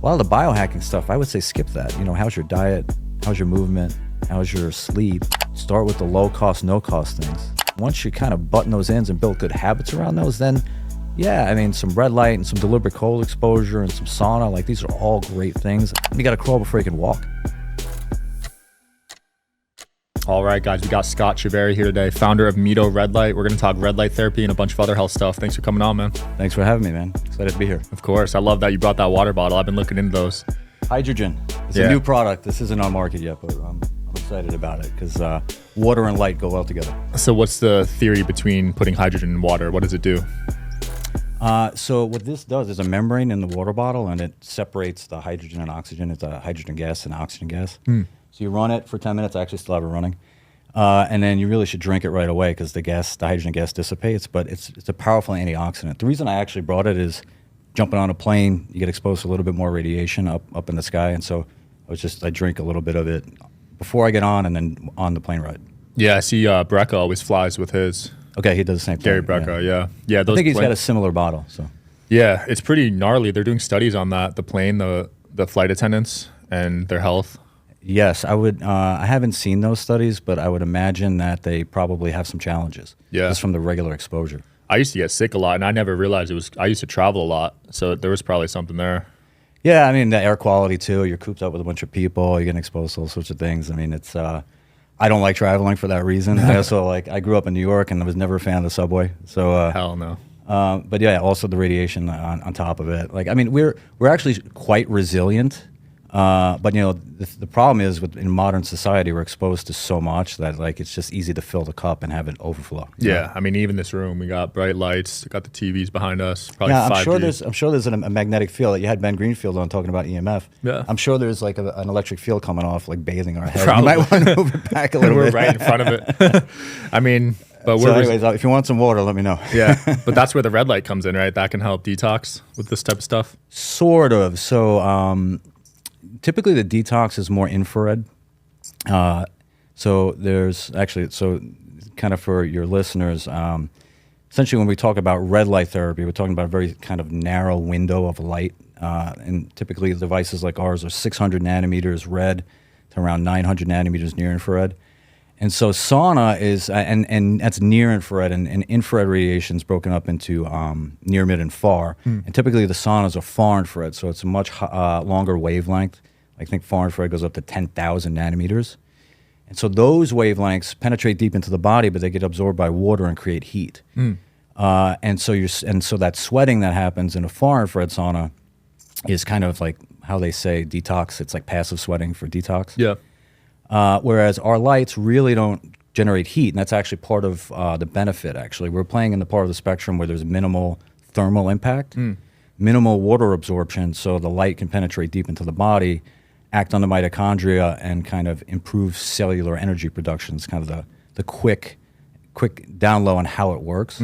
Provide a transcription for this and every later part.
lot of the biohacking stuff, I would say skip that. You know, how's your diet? How's your movement? How's your sleep? Start with the low cost, no cost things. Once you kind of button those ends and build good habits around those, then yeah, I mean, some red light and some deliberate cold exposure and some sauna, like these are all great things. You got to crawl before you can walk. All right, guys, we got Scott Chaverri here today, founder of Mito Redlight. We're going to talk red light therapy and a bunch of other health stuff. Thanks for coming on, man. Thanks for having me, man. Excited to be here. Of course. I love that you brought that water bottle. I've been looking into those. Hydrogen. It's a new product. This isn't on market yet, but I'm excited about it because water and light go well together. So what's the theory between putting hydrogen in water? What does it do? So what this does is a membrane in the water bottle, and it separates the hydrogen and oxygen. It's a hydrogen gas and oxygen gas. So you run it for 10 minutes. I actually still have it running. And then you really should drink it right away because the hydrogen gas dissipates, but it's a powerful antioxidant. The reason I actually brought it is jumping on a plane, you get exposed to a little bit more radiation up in the sky. And so I drink a little bit of it before I get on and then on the plane ride. Yeah, I see Brecca always flies with his. Okay, he does the same thing. Gary Brecca, yeah. I think he's got a similar bottle. So yeah, it's pretty gnarly. They're doing studies on that, the plane, the flight attendants and their health. Yes, I would. I haven't seen those studies, but I would imagine that they probably have some challenges. Yeah, just from the regular exposure. I used to get sick a lot, and I never realized it was. I used to travel a lot, so there was probably something there. Yeah, I mean the air quality too. You're cooped up with a bunch of people. You're getting exposed to all sorts of things. I mean, it's. I don't like traveling for that reason. I also I grew up in New York and I was never a fan of the subway. So hell no. But yeah, also the radiation on top of it. Like I mean, we're actually quite resilient. But you know, the problem is in modern society, we're exposed to so much that like it's just easy to fill the cup and have it overflow. Yeah, I mean, even this room, we got bright lights, got the TVs behind us. Probably yeah, 5G. I'm sure there's a magnetic field. You had Ben Greenfield on talking about EMF. Yeah, I'm sure there's like an electric field coming off, like bathing our head. You might want to move it back a little bit. We're right in front of it. I mean, but so anyways, if you want some water, let me know. Yeah, but that's where the red light comes in, right? That can help detox with this type of stuff. Sort of. So. Typically, the detox is more infrared. So there's actually, kind of for your listeners, essentially when we talk about red light therapy, we're talking about a very kind of narrow window of light. And typically devices like ours are 600 nanometers red to around 900 nanometers near infrared. And so sauna is, and that's near infrared, and infrared radiation is broken up into near, mid, and far. And typically the saunas are far infrared, so it's a much longer wavelength. I think far infrared goes up to 10,000 nanometers. And so those wavelengths penetrate deep into the body, but they get absorbed by water and create heat. And so that sweating that happens in a far infrared sauna is kind of like how they say detox. It's like passive sweating for detox. Yeah. Whereas our lights really don't generate heat, and that's actually part of the benefit, actually. We're playing in the part of the spectrum where there's minimal thermal impact, minimal water absorption, so the light can penetrate deep into the body, act on the mitochondria, and kind of improve cellular energy production. It's kind of the quick down low on how it works.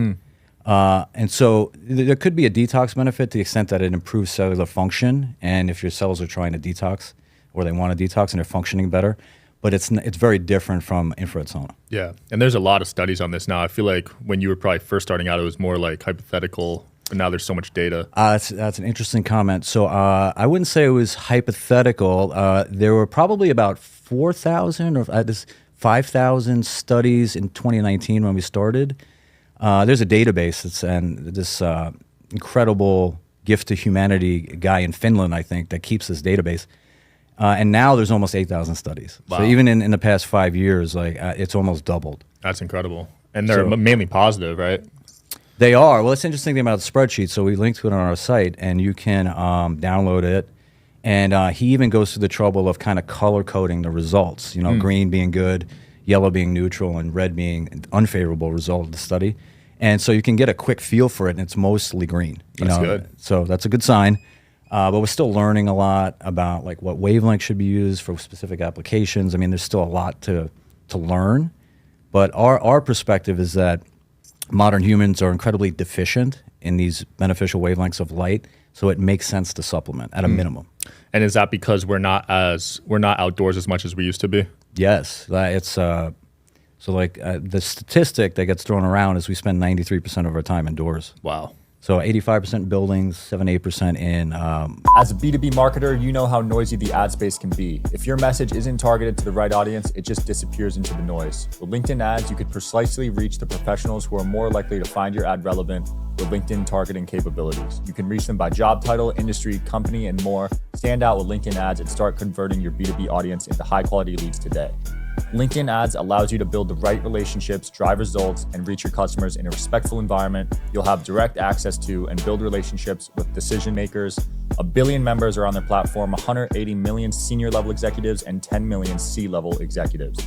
And so there could be a detox benefit to the extent that it improves cellular function, and if your cells are trying to detox, or they want to detox and they're functioning better. But it's very different from infrared sauna. Yeah, and there's a lot of studies on this now. I feel like when you were probably first starting out, it was more like hypothetical, but now there's so much data. That's an interesting comment. So I wouldn't say it was hypothetical. There were probably about 4,000 or 5,000 studies in 2019 when we started. There's a database and this incredible gift to humanity guy in Finland, I think, that keeps this database. And now there's almost 8,000 studies. Wow. So even in the past 5 years, it's almost doubled. That's incredible. And they're mainly positive, right? They are. Well, it's interesting thing about the spreadsheet. So we linked to it on our site, and you can download it. And he even goes through the trouble of kind of color coding the results. You know, green being good, yellow being neutral, and red being an unfavorable result of the study. And so you can get a quick feel for it, and it's mostly green. That's good. So that's a good sign. But we're still learning a lot about like what wavelength should be used for specific applications. I mean, there's still a lot to learn. But our perspective is that modern humans are incredibly deficient in these beneficial wavelengths of light, so it makes sense to supplement at a minimum. And is that because we're not outdoors as much as we used to be? Yes, it's the statistic that gets thrown around is we spend 93% of our time indoors. Wow. So 85% in buildings, 7-8% in. As a B2B marketer, you know how noisy the ad space can be. If your message isn't targeted to the right audience, it just disappears into the noise. With LinkedIn ads, you could precisely reach the professionals who are more likely to find your ad relevant with LinkedIn targeting capabilities. You can reach them by job title, industry, company, and more. Stand out with LinkedIn ads and start converting your B2B audience into high-quality leads today. LinkedIn ads allows you to build the right relationships, drive results, and reach your customers in a respectful environment. You'll have direct access to and build relationships with decision makers. 1 billion members are on their platform, 180 million senior level executives, and 10 million C-level executives.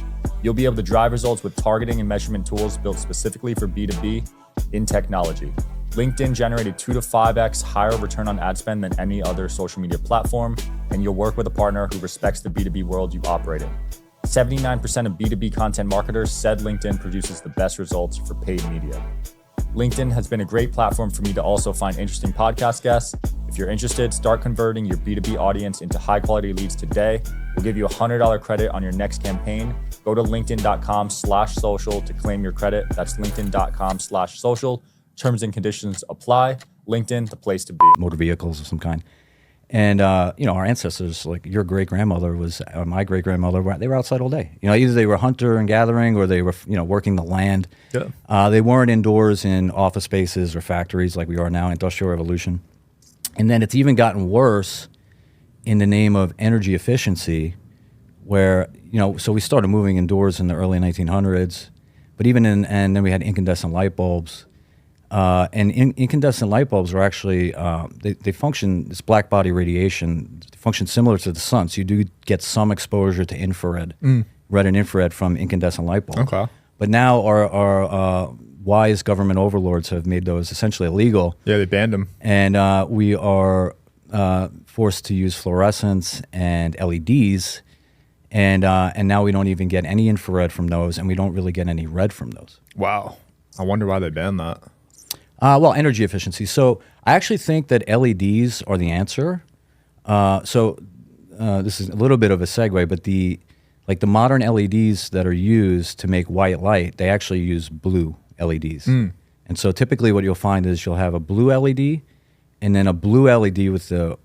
You'll be able to drive results with targeting and measurement tools built specifically for B2B in technology. LinkedIn generated 2 to 5x higher return on ad spend than any other social media platform, and you'll work with a partner who respects the B2B world you operate in. 79% of B2B content marketers said LinkedIn produces the best results for paid media. LinkedIn has been a great platform for me to also find interesting podcast guests. If you're interested, start converting your B2B audience into high quality leads today. We'll give you a $100 credit on your next campaign. Go to linkedin.com/social to claim your credit. That's linkedin.com/social. Terms and conditions apply. LinkedIn, the place to be. Motor vehicles of some kind. And, our ancestors, like your great-grandmother or my great-grandmother, they were outside all day. Either they were hunter and gathering or they were, working the land. Yeah. They weren't indoors in office spaces or factories like we are now, Industrial Revolution. And then it's even gotten worse in the name of energy efficiency where, so we started moving indoors in the early 1900s, but and then we had incandescent light bulbs. And incandescent light bulbs are actually, they function, this black body radiation functions similar to the sun. So you do get some exposure to infrared, red and infrared from incandescent light bulbs. Okay. But now our wise government overlords have made those essentially illegal. Yeah, they banned them. And we are forced to use fluorescents and LEDs. And now we don't even get any infrared from those, and we don't really get any red from those. Wow. I wonder why they banned that. Well, energy efficiency. So I actually think that LEDs are the answer. This is a little bit of a segue, but the modern LEDs that are used to make white light, they actually use blue LEDs. And so typically what you'll find is you'll have a blue LED and then a blue LED with the,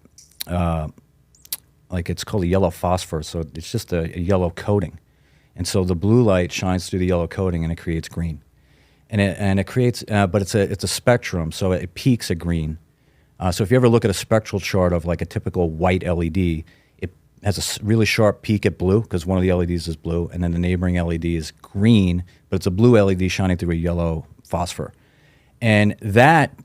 it's called a yellow phosphor. So it's just a yellow coating. And so the blue light shines through the yellow coating and it creates green. And it creates, but it's a spectrum, so it peaks at green. So if you ever look at a spectral chart of like a typical white LED, it has a really sharp peak at blue because one of the LEDs is blue, and then the neighboring LED is green, but it's a blue LED shining through a yellow phosphor. And that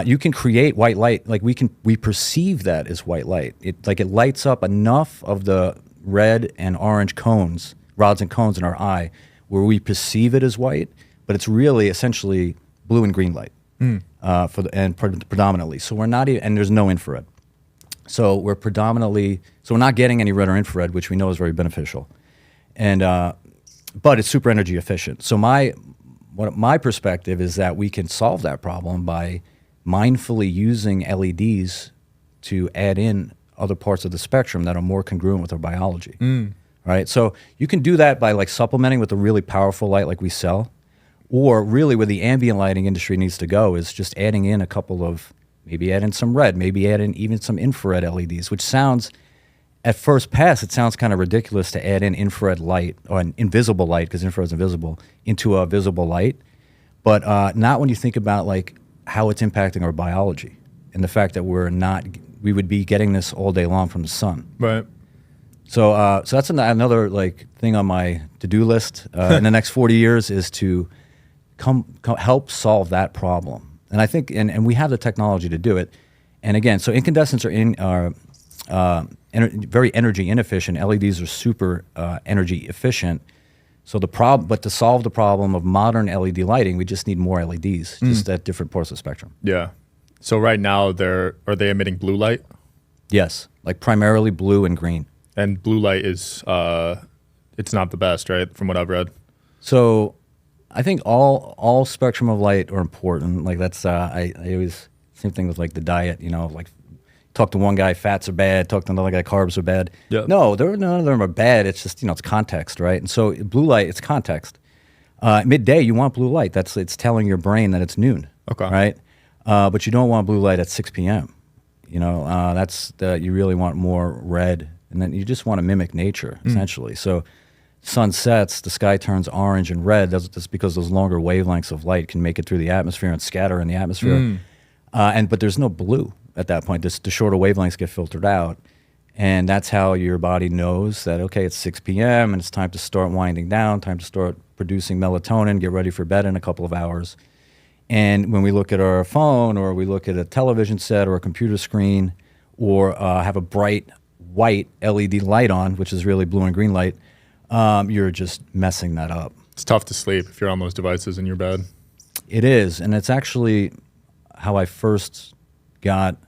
you can create white light, like we perceive that as white light. It lights up enough of the red and orange cones, rods and cones in our eye, where we perceive it as white. But it's really essentially blue and green light predominantly. So we're not even, and there's no infrared. So we're not getting any red or infrared, which we know is very beneficial. And but it's super energy efficient. So my perspective is that we can solve that problem by mindfully using LEDs to add in other parts of the spectrum that are more congruent with our biology. Right? So you can do that by supplementing with a really powerful light like we sell. Or really where the ambient lighting industry needs to go is just adding in a couple of, maybe add in some red, maybe add in even some infrared LEDs, which sounds, at first pass, it sounds kind of ridiculous to add in infrared light, or an invisible light, because infrared is invisible, into a visible light. But not when you think about how it's impacting our biology and the fact that we would be getting this all day long from the sun. Right. So that's another thing on my to-do list in the next 40 years is to help solve that problem. And I think, and we have the technology to do it. And again, so incandescents are very energy inefficient. LEDs are super energy efficient. So but to solve the problem of modern LED lighting, we just need more LEDs, just at different parts of the spectrum. Yeah. So right now, are they emitting blue light? Yes, primarily blue and green. And blue light is, it's not the best, right? From what I've read. So I think all spectrum of light are important. That's I always, same thing with the diet. Talk to one guy, fats are bad. Talk to another guy, carbs are bad. Yeah. No, none of them are bad. It's just it's context, right? And so blue light, it's context. Midday, you want blue light. It's telling your brain that it's noon. Okay. Right. But you don't want blue light at 6 p.m. You know, you really want more red, and then you just want to mimic nature, essentially. So sun sets, the sky turns orange and red. That's because those longer wavelengths of light can make it through the atmosphere and scatter in the atmosphere. But there's no blue at that point. The shorter wavelengths get filtered out. And that's how your body knows that, okay, it's 6 p.m. and it's time to start winding down, time to start producing melatonin, get ready for bed in a couple of hours. And when we look at our phone, or we look at a television set or a computer screen, or have a bright white LED light on, which is really blue and green light, you're just messing that up. It's tough to sleep if you're on those devices in your bed. It is, and it's actually how I first got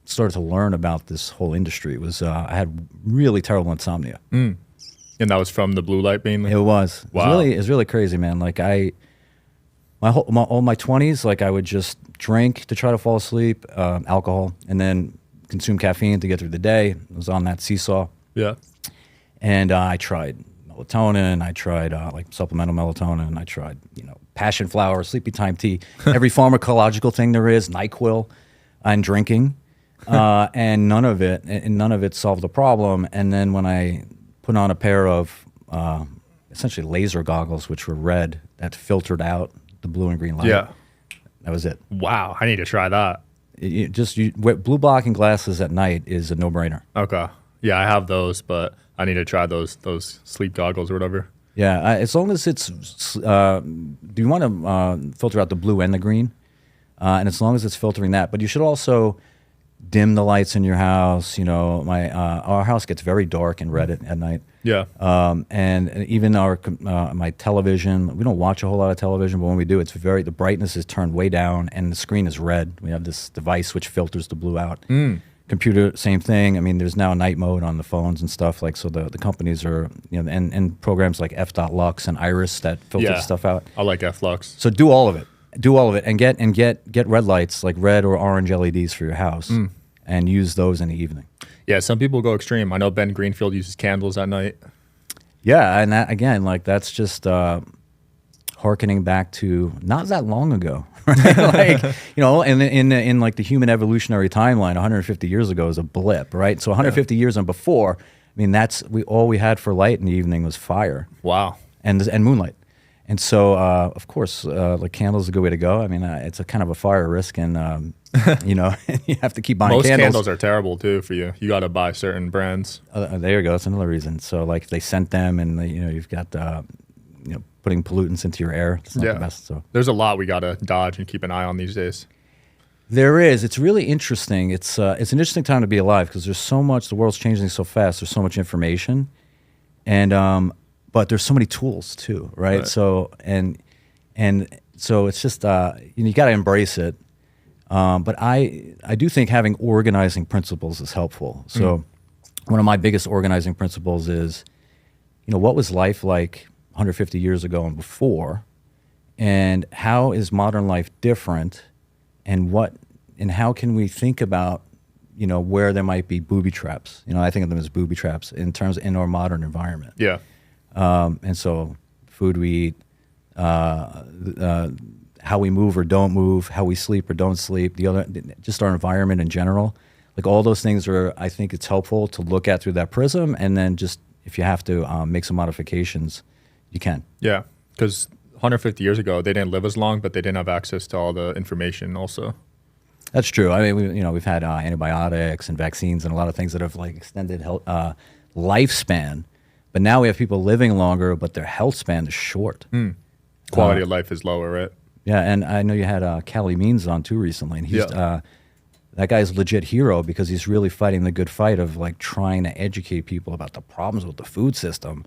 started to learn about this whole industry. It was I had really terrible insomnia. And that was from the blue light mainly? It was. Wow. It was really crazy, man. Like all my 20s, like I would just drink to try to fall asleep, alcohol, and then consume caffeine to get through the day. I was on that seesaw. Yeah. And I tried melatonin, I tried like supplemental melatonin, I tried, passion flower, sleepy time tea, every pharmacological thing there is, NyQuil, and drinking. And none of it solved the problem. And then when I put on a pair of essentially laser goggles, which were red, that filtered out the blue and green light. Yeah. That was it. Wow. I need to try that. Blue blocking glasses at night is a no-brainer. Okay. Yeah, I have those, but I need to try those sleep goggles or whatever. Yeah, as long as it's, do you want to filter out the blue and the green? And as long as it's filtering that, but you should also dim the lights in your house. Our house gets very dark and red at night. Yeah. And even my television, we don't watch a whole lot of television, but when we do, the brightness is turned way down and the screen is red. We have this device which filters the blue out. Computer, same thing. I mean, there's now night mode on the phones and stuff, like, so the companies are, and programs like F.Lux and Iris that filter stuff out. I like F.Lux. So do all of it and get red lights, like red or orange LEDs for your house, and use those in the evening. Yeah, some people go extreme. I know Ben Greenfield uses candles at night. Yeah, and that, again, like, that's just hearkening back to not that long ago, right? Like, in like the human evolutionary timeline, 150 years ago is a blip, right? So 150 years and before, I mean, all we had for light in the evening was fire. Wow. And moonlight. And so, of course, like, candles is a good way to go. I mean, it's a kind of a fire risk, and you have to keep buying Most candles. candles are terrible too for you. You got to buy certain brands. There you go. That's another reason. So, like, they scent them, and you've got putting pollutants into your air. It's not the best. So there's a lot we got to dodge and keep an eye on these days. There is. It's really interesting. It's an interesting time to be alive because there's so much. The world's changing so fast. There's so much information, and but there's so many tools too, right? So and so it's just you got to embrace it. But I do think having organizing principles is helpful. So one of my biggest organizing principles is, what was life like 150 years ago and before, and how is modern life different, and how can we think about, where there might be booby traps. I think of them as booby traps in our modern environment. Yeah. And so food we eat, how we move or don't move, how we sleep or don't sleep, just our environment in general. Like, all those things I think it's helpful to look at through that prism, and then just, if you have to make some modifications, you can. Yeah, because 150 years ago, they didn't live as long, but they didn't have access to all the information also. That's true. I mean, we've had antibiotics and vaccines and a lot of things that have, like, extended lifespan. But now we have people living longer, but their health span is short. Quality of life is lower, right? Yeah, and I know you had Cali Means on too recently, and he's that guy's a legit hero because he's really fighting the good fight of, like, trying to educate people about the problems with the food system.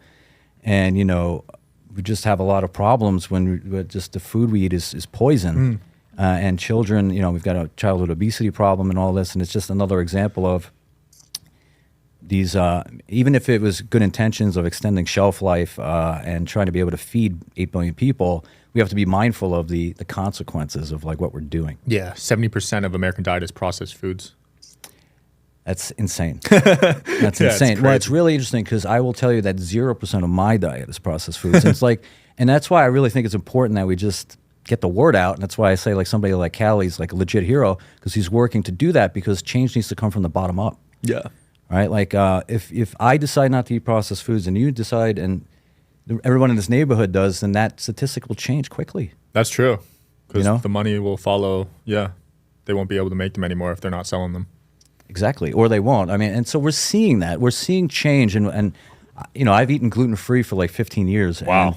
And we just have a lot of problems when just the food we eat is poison. And children, we've got a childhood obesity problem and all this, and it's just another example of these, even if it was good intentions of extending shelf life and trying to be able to feed 8 billion people, we have to be mindful of the consequences of, like, what we're doing. Yeah, 70% of American diet is processed foods. That's insane. That's insane. Well, it's really interesting because I will tell you that 0% of my diet is processed foods. And it's like, and that's why I really think it's important that we just get the word out. And that's why I say like somebody like Callie's like a legit hero, because he's working to do that, because change needs to come from the bottom up. Yeah. Right? Like if I decide not to eat processed foods and you decide and everyone in this neighborhood does, then that statistic will change quickly. That's true. Because You know? the money will follow. Yeah. They won't be able to make them anymore if they're not selling them. Exactly. Or they won't. I mean, and so we're seeing that. We're seeing change. And you know, I've eaten gluten-free for like 15 years. Wow. And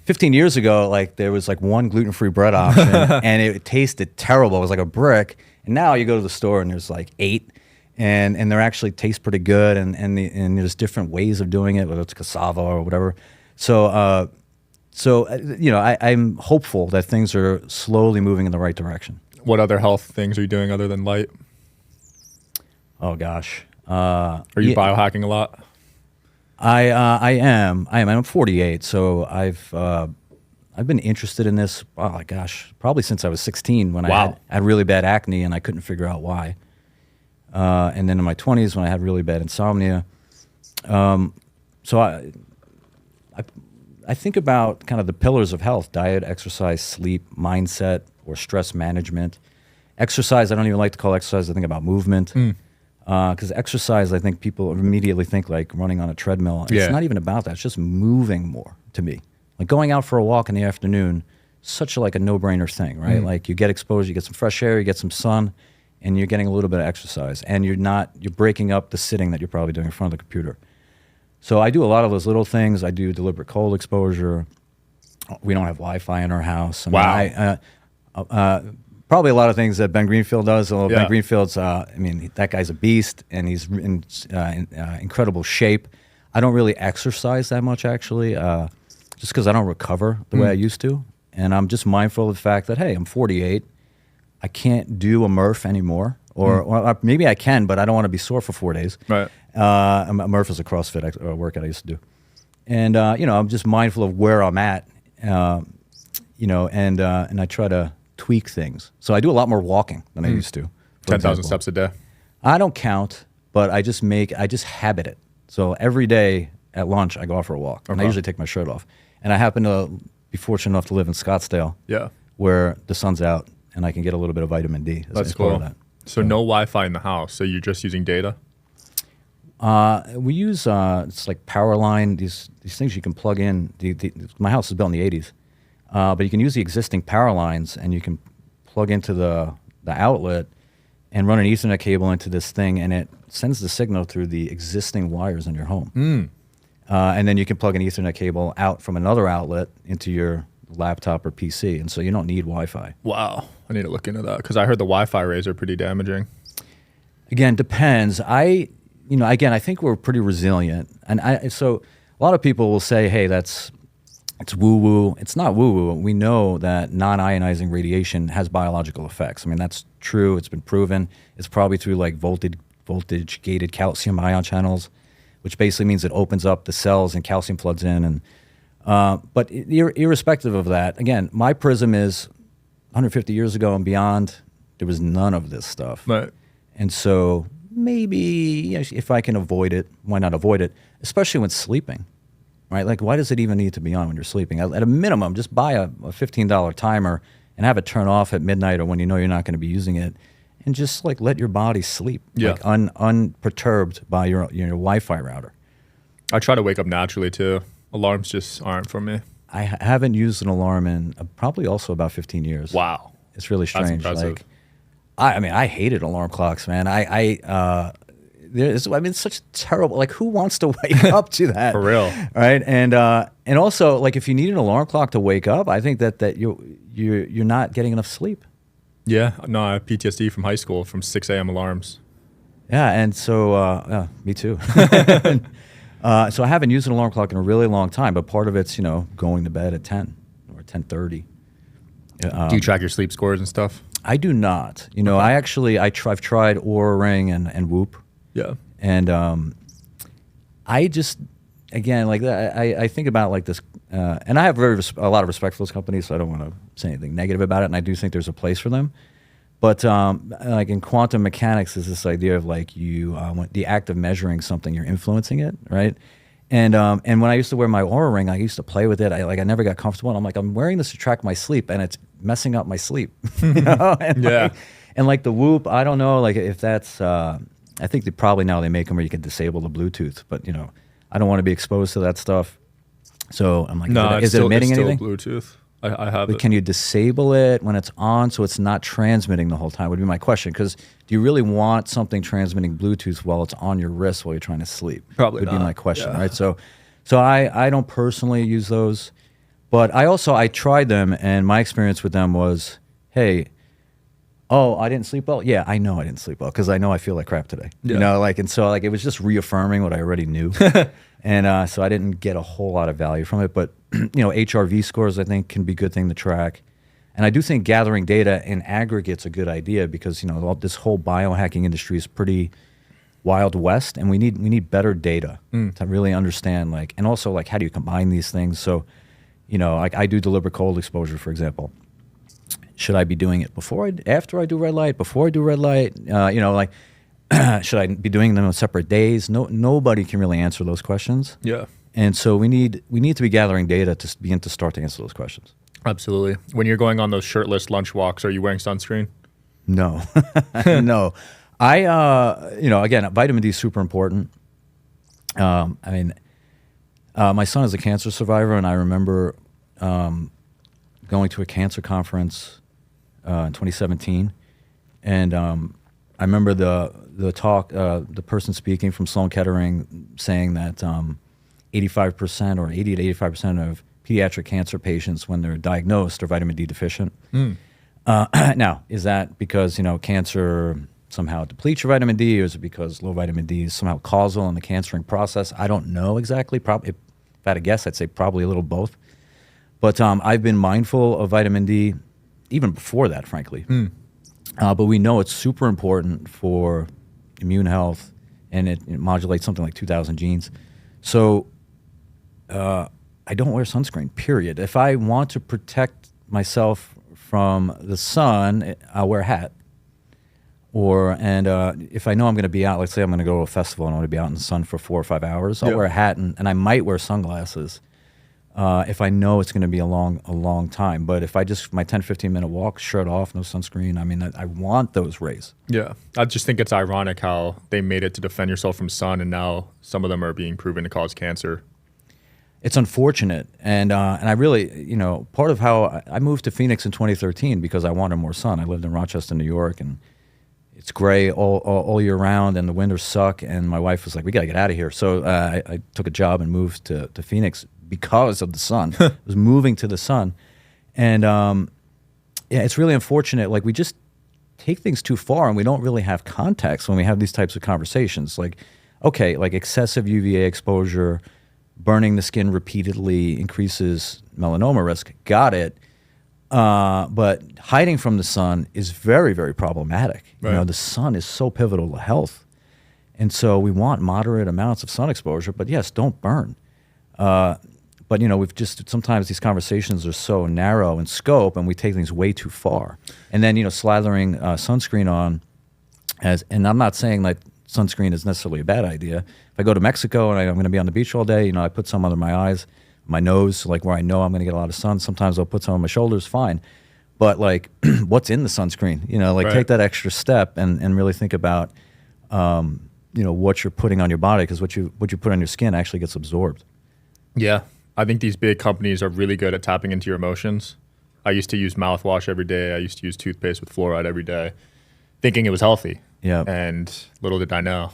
15 years ago, like there was like one gluten-free bread option and it tasted terrible. It was like a brick. And now you go to the store and there's like 8 and they actually taste pretty good. And there's different ways of doing it, whether it's cassava or whatever. So, you know, I'm hopeful that things are slowly moving in the right direction. What other health things are you doing other than light? Oh gosh. Are you biohacking a lot? I am. I'm 48, so I've been interested in this. Oh my gosh, probably since I was 16 when I had really bad acne and I couldn't figure out why. And then in my 20s when I had really bad insomnia. So I think about kind of the pillars of health: diet, exercise, sleep, mindset, or stress management. Exercise, I don't even like to call exercise. I think about movement. Because exercise, I think people immediately think like running on a treadmill. It's not even about that. It's just moving more to me. Like going out for a walk in the afternoon, such like a no-brainer thing, right? Like you get exposed, you get some fresh air, you get some sun, and you're getting a little bit of exercise. And you're breaking up the sitting that you're probably doing in front of the computer. So I do a lot of those little things. I do deliberate cold exposure. We don't have Wi-Fi in our house. I mean, probably a lot of things that Ben Greenfield does. Although Ben Greenfield's, I mean, that guy's a beast, and he's in incredible shape. I don't really exercise that much, actually, just because I don't recover the way I used to. And I'm just mindful of the fact that, hey, I'm 48. I can't do a Murph anymore. Or maybe I can, but I don't want to be sore for 4 days. Right. A Murph is a CrossFit workout I used to do. And, you know, I'm just mindful of where I'm at, you know, and I try to tweak things. So I do a lot more walking than I used to. 10,000 steps a day. I don't count, but I just habit it. So every day at lunch, I go out for a walk. And I usually take my shirt off. And I happen to be fortunate enough to live in Scottsdale, where the sun's out and I can get a little bit of vitamin D. That's cool. So no Wi-Fi in the house. So you're just using data? We use, it's like Powerline, these things you can plug in. My house was built in the 80s. But you can use the existing power lines and you can plug into the outlet and run an Ethernet cable into this thing, and it sends the signal through the existing wires in your home. And then you can plug an Ethernet cable out from another outlet into your laptop or PC, and so you don't need Wi-Fi. Wow. I need to look into that because I heard the Wi-Fi rays are pretty damaging. Again, depends. I think we're pretty resilient. And so a lot of people will say, hey, it's woo-woo. It's not woo-woo. We know that non-ionizing radiation has biological effects. I mean, that's true. It's been proven. It's probably through like voltage-gated calcium ion channels, which basically means it opens up the cells and calcium floods in. And but irrespective of that, again, my prism is 150 years ago and beyond, there was none of this stuff. Right. And so maybe if I can avoid it, why not avoid it? Especially when sleeping. Right? Like, why does it even need to be on when you're sleeping? At a minimum, just buy a $15 timer and have it turn off at midnight or when you know you're not going to be using it, and just like let your body sleep, like unperturbed by your Wi-Fi router. I try to wake up naturally too. Alarms just aren't for me. I haven't used an alarm in probably also about 15 years. Wow, it's really strange. That's impressive. Like, I mean, I hated alarm clocks, man. It's such terrible. Like, who wants to wake up to that? For real, right? And also, like, if you need an alarm clock to wake up, I think that you're not getting enough sleep. Yeah, no, I have PTSD from high school from 6 a.m. alarms. Yeah, and so me too. So I haven't used an alarm clock in a really long time, but part of it's going to bed at 10 or 10:30. Do you track your sleep scores and stuff? I do not. I've tried Oura Ring and Whoop. Yeah. And I just, again, like that, I think about like this, and I have a lot of respect for those companies, so I don't want to say anything negative about it, and I do think there's a place for them. But like in quantum mechanics is this idea of like the act of measuring something, you're influencing it, right? And when I used to wear my Aura ring, I used to play with it. I never got comfortable. And I'm like, I'm wearing this to track my sleep, and it's messing up my sleep. You know? Yeah. And like the Whoop, I don't know, like if that's. I think probably now they make them where you can disable the Bluetooth, but I don't want to be exposed to that stuff. So I'm like, No, is it emitting anything? Bluetooth. I have But it. can you disable it when it's on so it's not transmitting the whole time? Would be my question. Because do you really want something transmitting Bluetooth while it's on your wrist while you're trying to sleep? Probably would be not. my question, Yeah. right? So I don't personally use those, but I tried them, and my experience with them was, hey, oh, I didn't sleep well. Yeah, I know I didn't sleep well because I know I feel like crap today. Yeah. And so it was just reaffirming what I already knew, and so I didn't get a whole lot of value from it. But HRV scores I think can be a good thing to track, and I do think gathering data in aggregate's a good idea because this whole biohacking industry is pretty Wild West, and we need better data to really understand and also how do you combine these things. So, I do deliberate cold exposure, for example. Should I be doing it after I do red light, before I do red light? Should I be doing them on separate days? Nobody can really answer those questions. Yeah. And so we need to be gathering data to begin to start to answer those questions. Absolutely. When you're going on those shirtless lunch walks, are you wearing sunscreen? No, no. Again, vitamin D is super important. My son is a cancer survivor, and I remember going to a cancer conference in 2017, and I remember the talk, the person speaking from Sloan Kettering saying that 85% or 80 to 85% of pediatric cancer patients, when they're diagnosed, are vitamin D deficient. Now, is that because cancer somehow depletes your vitamin D, or is it because low vitamin D is somehow causal in the cancering process? I don't know exactly. Probably, if I had to guess, I'd say probably a little both. But I've been mindful of vitamin D even before that, frankly. But we know it's super important for immune health, and it modulates something like 2,000 genes. So I don't wear sunscreen, period. If I want to protect myself from the sun, I'll wear a hat. If I know I'm going to be out, let's say I'm going to go to a festival and I want to be out in the sun for 4 or 5 hours, I'll wear a hat, and I might wear sunglasses if I know it's going to be a long time. But if I just, my 10, 15-minute walk, shirt off, no sunscreen, I want those rays. Yeah. I just think it's ironic how they made it to defend yourself from sun, and now some of them are being proven to cause cancer. It's unfortunate, and I really, part of how I moved to Phoenix in 2013 because I wanted more sun. I lived in Rochester, New York, and it's gray all year round, and the winters suck. And my wife was like, "We got to get out of here." So I took a job and moved to Phoenix because of the sun. I was moving to the sun, and it's really unfortunate. We just take things too far, and we don't really have context when we have these types of conversations. Excessive UVA exposure, burning the skin repeatedly increases melanoma risk. Got it. But hiding from the sun is very, very problematic. Right. The sun is so pivotal to health. And so we want moderate amounts of sun exposure, but yes, don't burn. But we've just, sometimes these conversations are so narrow in scope, and we take things way too far. And then, slathering sunscreen on, and I'm not saying that sunscreen is necessarily a bad idea. If I go to Mexico and I'm going to be on the beach all day, I put some under my eyes, my nose, where I know I'm going to get a lot of sun. Sometimes I'll put some on my shoulders, fine. But what's in the sunscreen? Right. Take that extra step and really think about, what you're putting on your body, because what you put on your skin actually gets absorbed. Yeah. I think these big companies are really good at tapping into your emotions. I used to use mouthwash every day. I used to use toothpaste with fluoride every day, thinking it was healthy. Yeah. And little did I know.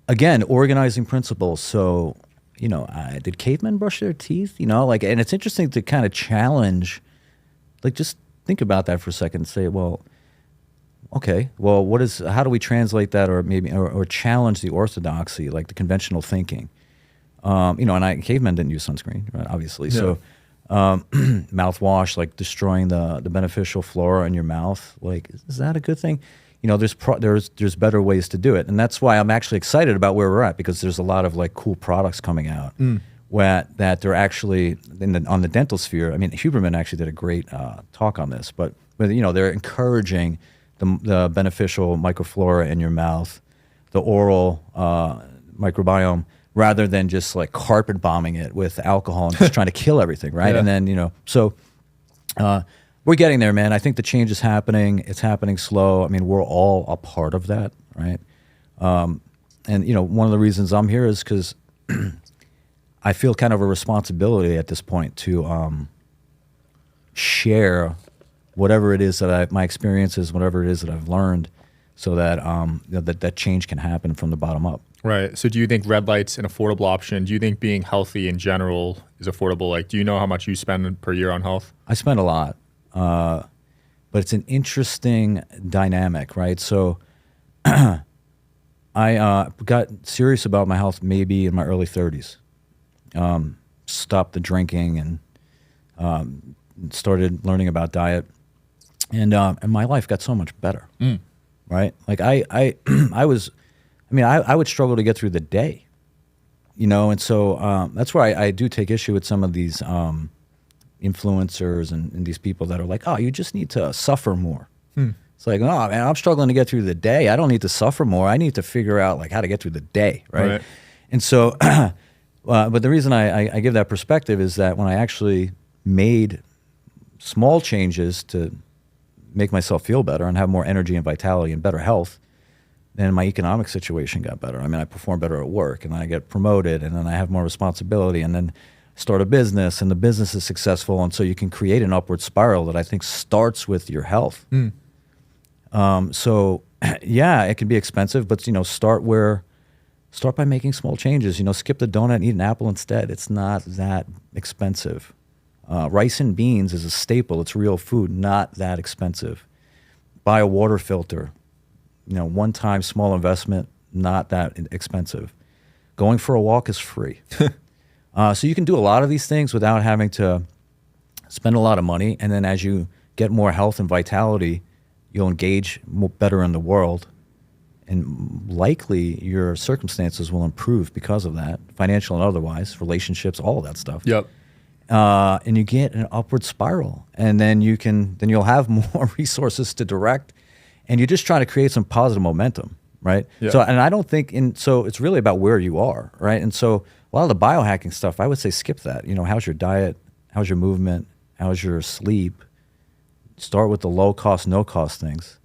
Again, organizing principles. So, did cavemen brush their teeth? And it's interesting to kind of challenge, just think about that for a second and say, well, okay, well, how do we translate that, or maybe, or challenge the orthodoxy, the conventional thinking? Cavemen didn't use sunscreen, right, obviously. Yeah. So, mouthwash, destroying the beneficial flora in your mouth, is that a good thing? There's better ways to do it, and that's why I'm actually excited about where we're at, because there's a lot of cool products coming out that they're actually on the dental sphere. Huberman actually did a great talk on this, but they're encouraging the beneficial microflora in your mouth, the oral microbiome, rather than just like carpet bombing it with alcohol and just trying to kill everything, right? Yeah. And then, so we're getting there, man. I think the change is happening. It's happening slow. I mean, we're all a part of that, right? And, one of the reasons I'm here is because I feel kind of a responsibility at this point to share whatever it is that my experiences, whatever it is that I've learned, so that that change can happen from the bottom up. Right. So do you think red light's an affordable option? Do you think being healthy in general is affordable? Like, do you know how much you spend per year on health? I spend a lot, but it's an interesting dynamic, right? So I got serious about my health maybe in my early 30s. Stopped the drinking and started learning about diet, and my life got so much better. Right? Like I would struggle to get through the day, and so that's where I do take issue with some of these influencers and these people that are like, oh, you just need to suffer more. It's like, oh man, I'm struggling to get through the day. I don't need to suffer more. I need to figure out like how to get through the day, right? And so, but the reason I give that perspective is that when I actually made small changes to make myself feel better and have more energy and vitality and better health, then my economic situation got better. I mean, I perform better at work, and then I get promoted, and then I have more responsibility, and then start a business, and the business is successful, and so you can create an upward spiral that I think starts with your health. So yeah, it can be expensive, but start by making small changes. Skip the donut and eat an apple instead. It's not that expensive. Rice and beans is a staple. It's real food, not that expensive. Buy a water filter. One-time small investment, not that expensive. Going for a walk is free. So you can do a lot of these things without having to spend a lot of money. And then as you get more health and vitality, you'll engage better in the world. And likely your circumstances will improve because of that, financial and otherwise, relationships, all of that stuff. Yep. And you get an upward spiral, and then you'll have more resources to direct, and you're just trying to create some positive momentum, right? Yeah. So, and I don't think so it's really about where you are, right? And so a lot of the biohacking stuff, I would say skip that. How's your diet? How's your movement? How's your sleep? Start with the low cost, no cost things.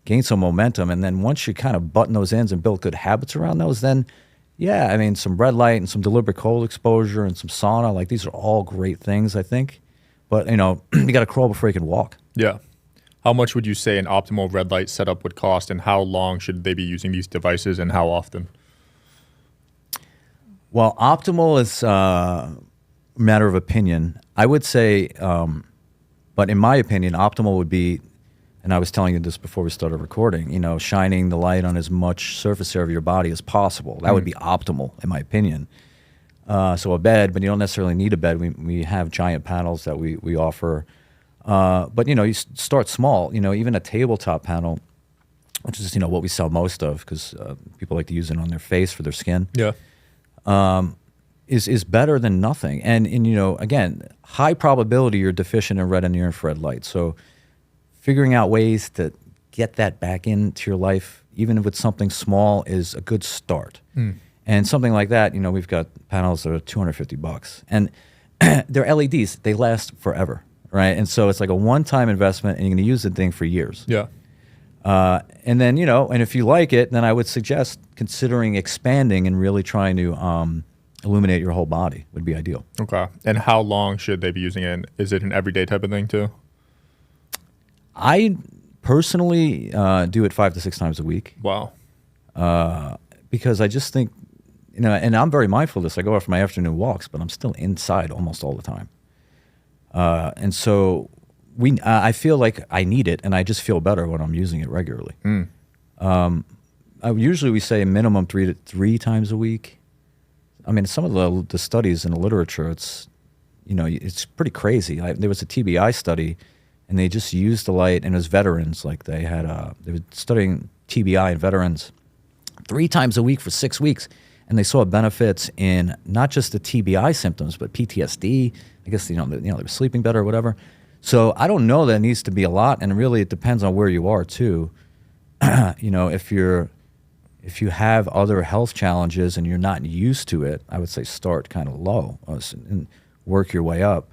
Gain some momentum, and then once you kind of button those ends and build good habits around those, then yeah, I mean, some red light and some deliberate cold exposure and some sauna, like these are all great things, I think. But, you got to crawl before you can walk. Yeah. How much would you say an optimal red light setup would cost, and how long should they be using these devices, and how often? Well, optimal is a matter of opinion. I would say, but in my opinion, optimal would be, and I was telling you this before we started recording, shining the light on as much surface area of your body as possible. That would be optimal, in my opinion. So a bed, but you don't necessarily need a bed. We have giant panels that we offer. But, you start small. Even a tabletop panel, which is, what we sell most of because people like to use it on their face for their skin. Yeah. Is better than nothing. And again, high probability you're deficient in red and near infrared light. So figuring out ways to get that back into your life, even if it's something small, is a good start. And something like that, we've got panels that are $250. And they're LEDs. They last forever, right? And so it's like a one-time investment, and you're going to use the thing for years. Yeah. And then, and if you like it, then I would suggest considering expanding and really trying to illuminate your whole body would be ideal. Okay. And how long should they be using it? Is it an everyday type of thing too? I personally do it 5 to 6 times a week. Wow. Because I just think, and I'm very mindful of this. I go out for my afternoon walks, but I'm still inside almost all the time. And so I feel like I need it, and I just feel better when I'm using it regularly. Usually we say minimum 3 times a week. I mean, some of the studies in the literature, it's pretty crazy. There was a TBI study, and they just used the light, and it was veterans. Like they were studying TBI in veterans 3 times a week for 6 weeks, and they saw benefits in not just the TBI symptoms, but PTSD. I guess they were sleeping better or whatever. So I don't know that it needs to be a lot, and really it depends on where you are too. If If you have other health challenges and you're not used to it, I would say start kind of low and work your way up.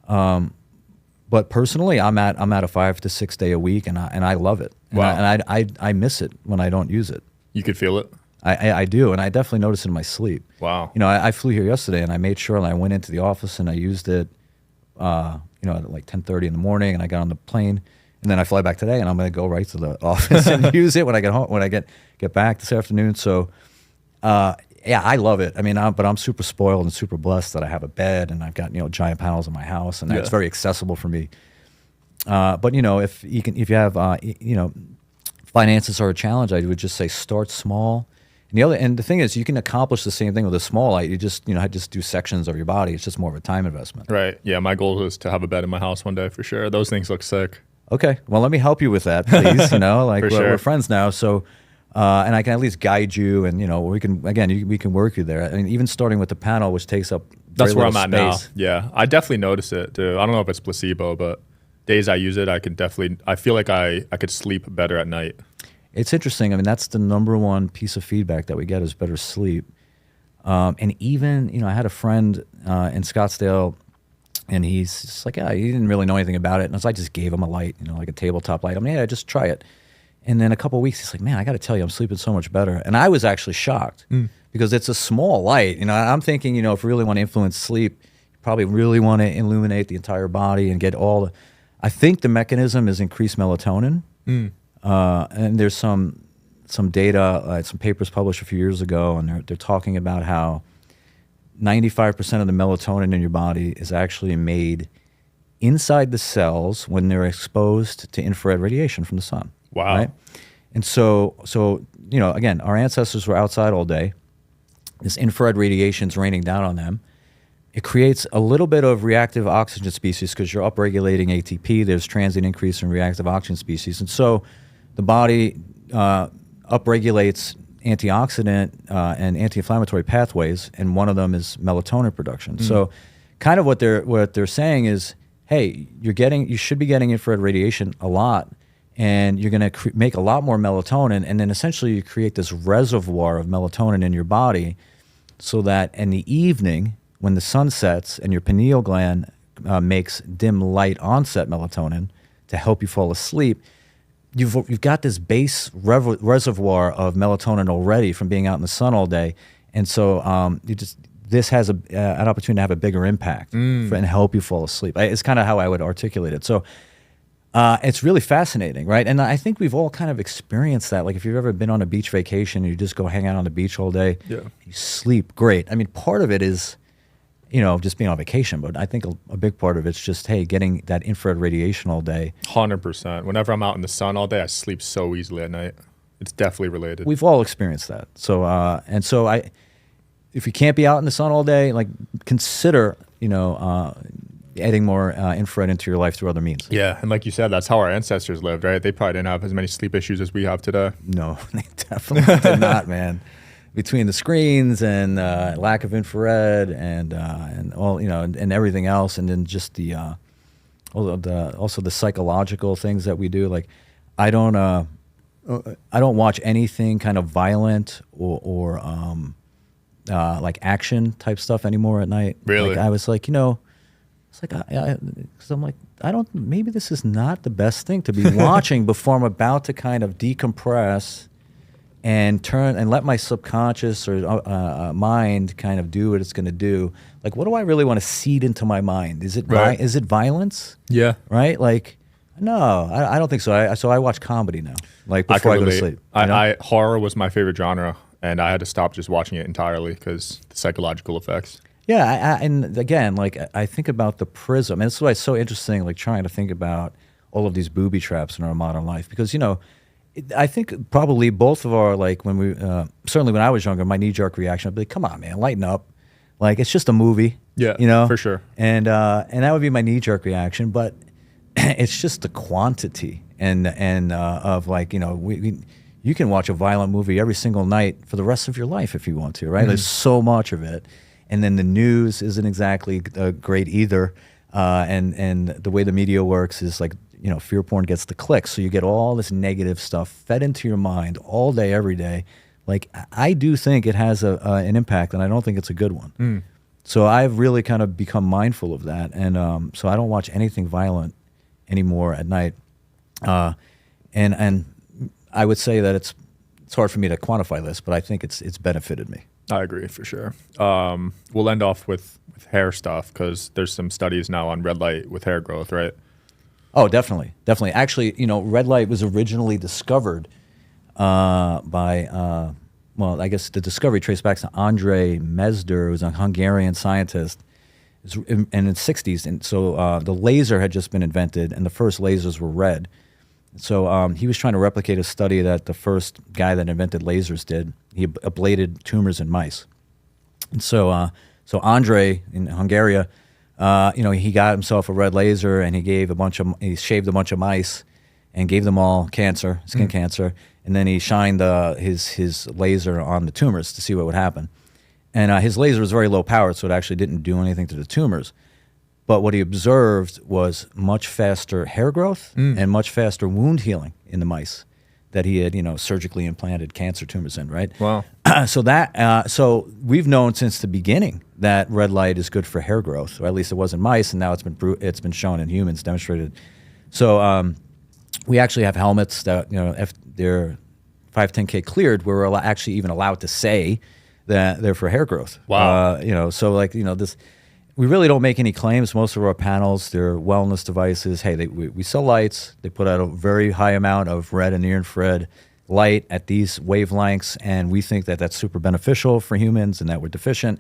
But personally, I'm at a 5 to 6 day a week, and I love it. Wow. And I miss it when I don't use it. You could feel it? I do, and I definitely notice it in my sleep. Wow. I flew here yesterday, and I made sure, and I went into the office, and I used it, at like 10:30 in the morning, and I got on the plane, and then I fly back today, and I'm going to go right to the office and use it when I get home, when I get back this afternoon. So, yeah, I love it. I mean, but I'm super spoiled and super blessed that I have a bed, and I've got giant panels in my house, and it's very accessible for me. But if you have finances are a challenge, I would just say start small. And the thing is, you can accomplish the same thing with a small light. You just just do sections of your body. It's just more of a time investment. Right. Yeah. My goal is to have a bed in my house one day for sure. Those things look sick. Okay. Well, let me help you with that, please. Like For sure. we're friends now, so and I can at least guide you, and we can work you there. I mean, even starting with the panel, which takes up That's where I'm little at space. now. Yeah. I definitely notice it too. I don't know if it's placebo, but days I use it, I feel like I could sleep better at night. It's interesting. I mean, that's the number one piece of feedback that we get is better sleep. And even, I had a friend in Scottsdale, and he's just like, he didn't really know anything about it. And so I just gave him a light, like a tabletop light. I mean, just try it. And then a couple of weeks, he's like, man, I got to tell you, I'm sleeping so much better. And I was actually shocked because it's a small light. I'm thinking, if you really want to influence sleep, you probably really want to illuminate the entire body and get all the, I think the mechanism is increased melatonin. And there's some data, some papers published a few years ago, and they're talking about how 95% of the melatonin in your body is actually made inside the cells when they're exposed to infrared radiation from the sun. Wow. Right? And so again, our ancestors were outside all day. This infrared radiation's raining down on them. It creates a little bit of reactive oxygen species because you're upregulating ATP. There's transient increase in reactive oxygen species. And so the body upregulates antioxidant and anti-inflammatory pathways, and one of them is melatonin production. So kind of what they're saying is, hey, you should be getting infrared radiation a lot, and you're going to make a lot more melatonin, and then essentially you create this reservoir of melatonin in your body so that in the evening, when the sun sets and your pineal gland makes dim light onset melatonin to help you fall asleep, you've got this base reservoir of melatonin already from being out in the sun all day, and so this has an opportunity to have a bigger impact and help you fall asleep. It's kind of how I would articulate it. So it's really fascinating, right? And I think we've all kind of experienced that. Like if you've ever been on a beach vacation and you just go hang out on the beach all day, you sleep great. I mean, part of it is just being on vacation. But I think a big part of it's just, hey, getting that infrared radiation all day. 100%. Whenever I'm out in the sun all day, I sleep so easily at night. It's definitely related. We've all experienced that. So, if you can't be out in the sun all day, like consider, adding more infrared into your life through other means. Yeah, and like you said, that's how our ancestors lived, right? They probably didn't have as many sleep issues as we have today. No, they definitely did not, man. Between the screens and lack of infrared and all and everything else, and then just also the psychological things that we do. Like, I don't watch anything kind of violent or like action type stuff anymore at night. Really? Like, I was like, it's like because I'm like, maybe this is not the best thing to be watching before I'm about to kind of decompress and turn and let my subconscious or mind kind of do what it's going to do. Like, what do I really want to seed into my mind? Is it is it violence? Yeah. Right? Like, no, I don't think so. So I watch comedy now, like before I go to sleep. Horror was my favorite genre, and I had to stop just watching it entirely because the psychological effects. Yeah, and again, like I think about the prism, and that's why it's so interesting, like trying to think about all of these booby traps in our modern life, because I think probably both of our, like when we certainly when I was younger, my knee-jerk reaction would be like, come on, man, lighten up, like it's just a movie. Yeah, for sure. And that would be my knee-jerk reaction, but it's just the quantity and of like you can watch a violent movie every single night for the rest of your life if you want to, right? There's so much of it. And then the news isn't exactly great either. And the way the media works is like, fear porn gets the clicks. So you get all this negative stuff fed into your mind all day, every day. like I do think it has an impact, and I don't think it's a good one. So I've really kind of become mindful of that, and so I don't watch anything violent anymore at night. And I would say that it's hard for me to quantify this, but I think it's benefited me. I agree for sure. We'll end off with hair stuff because there's some studies now on red light with hair growth, right? Oh, definitely. Actually, red light was originally discovered by, well, I guess the discovery traced back to Andre Mesder, who was a Hungarian scientist, in the 60s. And so the laser had just been invented, and the first lasers were red. So he was trying to replicate a study that the first guy that invented lasers did. He ablated tumors in mice. And so Andre in Hungary, he got himself a red laser, and he shaved a bunch of mice and gave them all skin cancer, and then he shined his laser on the tumors to see what would happen. And his laser was very low powered, so it actually didn't do anything to the tumors. But what he observed was much faster hair growth and much faster wound healing in the mice that he had, surgically implanted cancer tumors in, right? Wow. So we've known since the beginning that red light is good for hair growth, or at least it was in mice, and now it's been shown in humans, demonstrated. So we actually have helmets that, if they're 510K cleared, we're actually even allowed to say that they're for hair growth. Wow. This. We really don't make any claims. Most of our panels, they're wellness devices. Hey, we sell lights. They put out a very high amount of red and near-infrared light at these wavelengths, and we think that that's super beneficial for humans and that we're deficient.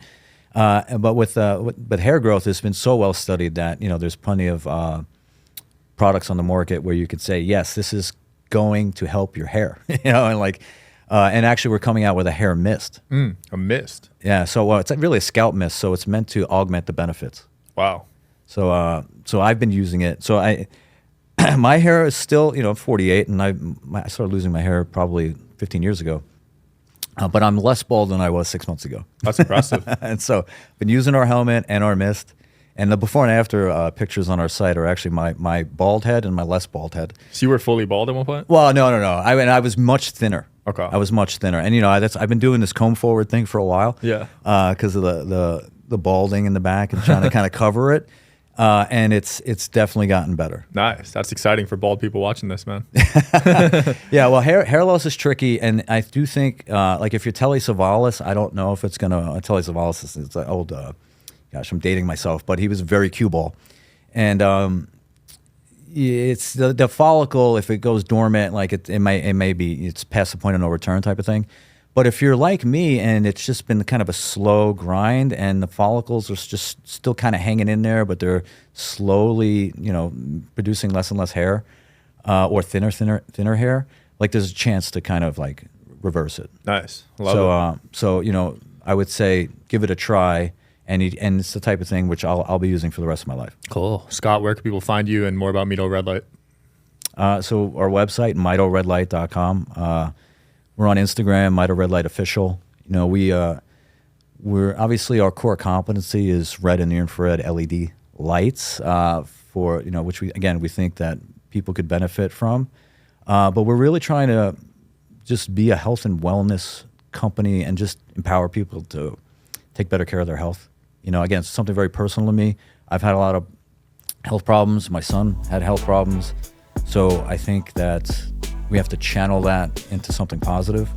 But with hair growth, it's been so well studied that there's plenty of products on the market where you could say, yes, this is going to help your hair. And actually, we're coming out with a hair mist. A mist? Yeah, so it's really a scalp mist, so it's meant to augment the benefits. Wow. So I've been using it. So my hair is still, I'm 48, and I started losing my hair probably 15 years ago. But I'm less bald than I was 6 months ago. That's impressive. And so I've been using our helmet and our mist. And the before and after pictures on our site are actually my bald head and my less bald head. So you were fully bald at one point? Well, no. I was much thinner. Okay. I was much thinner, and I've been doing this comb forward thing for a while. Yeah. Because of the balding in the back and trying to kind of cover it, and it's definitely gotten better. Nice. That's exciting for bald people watching this, man. Yeah. Well, hair loss is tricky, and I do think if you're Telly Savalas, I don't know if it's gonna. Telly Savalas is an old. Gosh, I'm dating myself, but he was very cue ball, and it's the follicle. If it goes dormant, it may be it's past the point of no return type of thing. But if you're like me and it's just been kind of a slow grind and the follicles are just still kind of hanging in there, but they're slowly producing less and less hair, or thinner hair, there's a chance to kind of reverse it. Nice. Love it. So I would say give it a try. And it's the type of thing which I'll be using for the rest of my life. Cool. Scott, where can people find you and more about Mito Redlight? So our website, mitoredlight.com. We're on Instagram, Mito Redlight Official. We're obviously our core competency is red and near-infrared LED lights which we think that people could benefit from. But we're really trying to just be a health and wellness company and just empower people to take better care of their health. Again, it's something very personal to me. I've had a lot of health problems. My son had health problems. So I think that we have to channel that into something positive.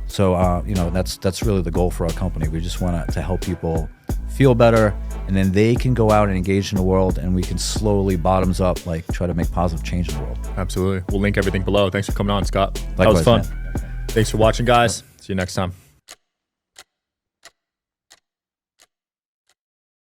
So, that's really the goal for our company. We just want to help people feel better, and then they can go out and engage in the world, and we can slowly, bottoms up, try to make positive change in the world. Absolutely. We'll link everything below. Thanks for coming on, Scott. Likewise, that was fun. man. Thanks for watching, guys. See you next time.